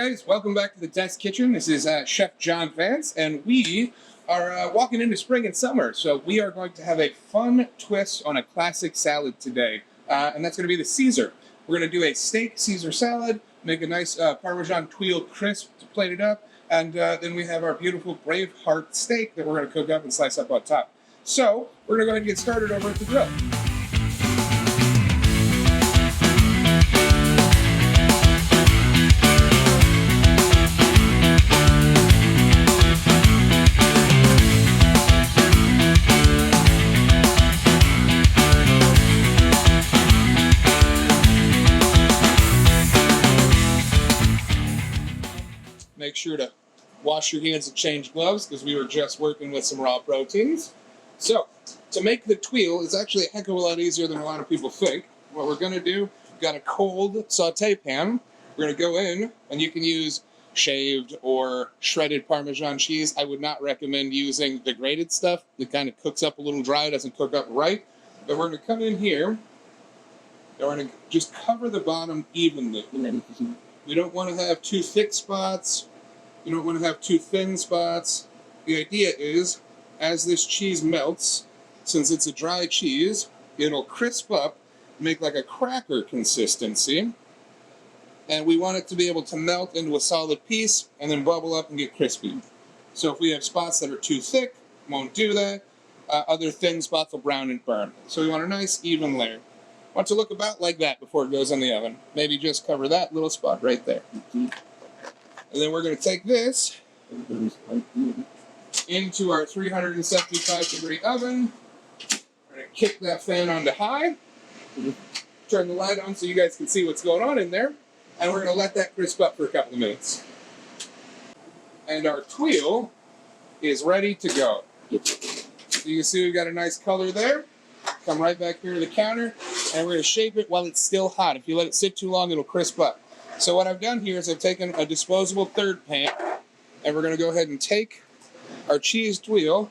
guys, welcome back to the Test Kitchen. This is Chef Jon Vance, and we are walking into spring and summer, so we are going to have a fun twist on a classic salad today, and that's going to be the Caesar. We're going to do a steak Caesar salad, make a nice Parmesan tuile crisp to plate it up, and then we have our beautiful Braveheart steak that we're going to cook up and slice up on top. So, we're going to go ahead and get started over at the grill. Make sure to wash your hands and change gloves because we were just working with some raw proteins. So, to make the tuile is actually a heck of a lot easier than a lot of people think. What we're going to do, we've got a cold saute pan. We're going to go in, and you can use shaved or shredded Parmesan cheese. I would not recommend using the grated stuff. It kind of cooks up a little dry, doesn't cook up right. But we're going to come in here, and we're going to just cover the bottom evenly. We don't want to have too thick spots. You don't want to have too thin spots. The idea is, as this cheese melts, since it's a dry cheese, it'll crisp up, make like a cracker consistency. And we want it to be able to melt into a solid piece and then bubble up and get crispy. So if we have spots that are too thick, won't do that. Other thin spots will brown and burn. So we want a nice even layer. Want to look about like that before it goes in the oven. Maybe just cover that little spot right there. And then we're going to take this into our 375-degree oven. We're going to kick that fan on to high. Turn the light on so you guys can see what's going on in there. And we're going to let that crisp up for a couple of minutes. And our tuile is ready to go. So you can see we've got a nice color there. Come right back here to the counter. And we're going to shape it while it's still hot. If you let it sit too long, it'll crisp up. So what I've done here is I've taken a disposable third pan, and we're going to go ahead and take our cheese tuile,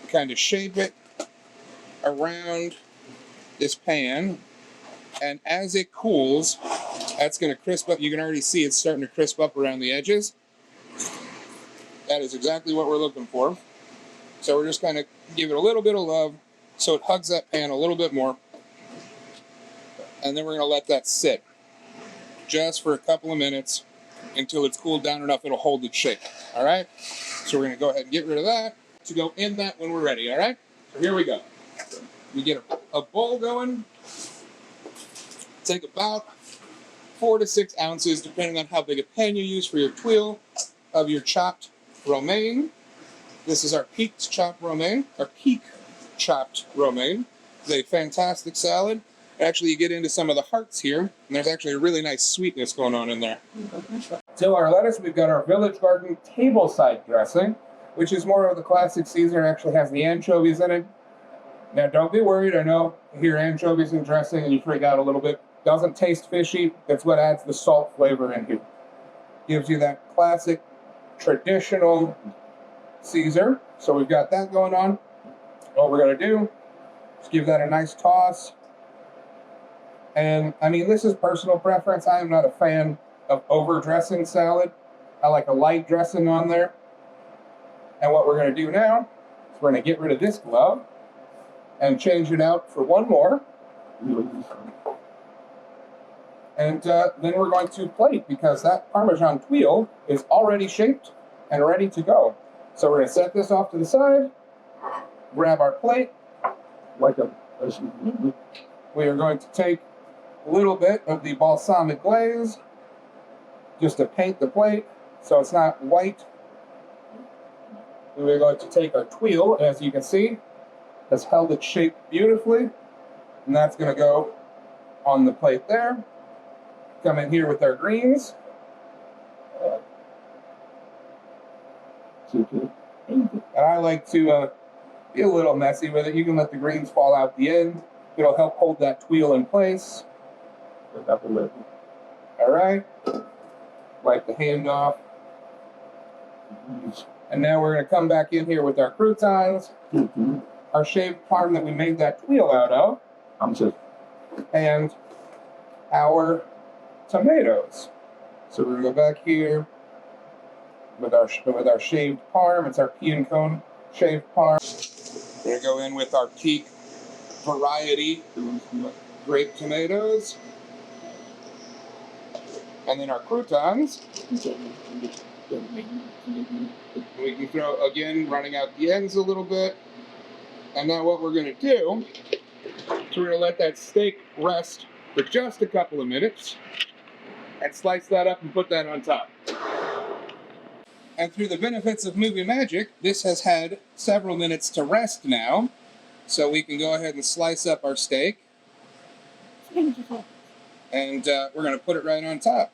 kind of shape it around this pan, and as it cools, that's going to crisp up. You can already see it's starting to crisp up around the edges. That is exactly what we're looking for. So we're just kind of give it a little bit of love so it hugs that pan a little bit more. And then we're going to let that sit just for a couple of minutes until it's cooled down enough it'll hold its shape. All right? So we're going to go ahead and get rid of that to go in that when we're ready. All right? So here we go. We get a bowl going. Take about 4 to 6 ounces, depending on how big a pan you use for your tuile, of your chopped romaine. This is our peaked chopped romaine, chopped romaine. It's a fantastic salad. Actually, you get into some of the hearts here, and there's actually a really nice sweetness going on in there. To our lettuce, we've got our Village Garden tableside dressing, which is more of the classic Caesar. It actually has the anchovies in it. Now, don't be worried. I know you hear anchovies in dressing and you freak out a little bit. Doesn't taste fishy. That's what adds the salt flavor in here. Gives you that classic, traditional Caesar. So we've got that going on. What we're going to do is give that a nice toss. And, I mean, this is personal preference. I am not a fan of over-dressing salad. I like a light dressing on there. And what we're going to do now is we're going to get rid of this glove and change it out for one more. And then we're going to plate because that Parmesan tuile is already shaped and ready to go. So we're going to set this off to the side, grab our plate. We are going to take a little bit of the balsamic glaze just to paint the plate so it's not white. We're going to take our tuile, as you can see, has held its shape beautifully, and that's going to go on the plate there. Come in here with our greens. And I like to be a little messy with it. You can let the greens fall out the end. It'll help hold that tuile in place. All right. Wipe the hand off. And now we're going to come back in here with our croutons, our shaved parm that we made that tuile out of, and our tomatoes. So we're gonna go back here with our shaved parm. It's our pea and cone shaved parm. We're gonna go in with our peak variety grape tomatoes, and then our croutons. We can throw, again, running out the ends a little bit. And now what we're gonna do is we're gonna let that steak rest for just a couple of minutes and slice that up and put that on top. And through the benefits of movie magic, this has had several minutes to rest now. So we can go ahead and slice up our steak. And we're gonna put it right on top.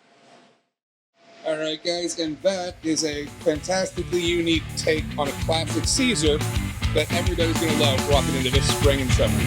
All right, guys, and that is a fantastically unique take on a classic Caesar that everybody's gonna love walking into this spring and summer.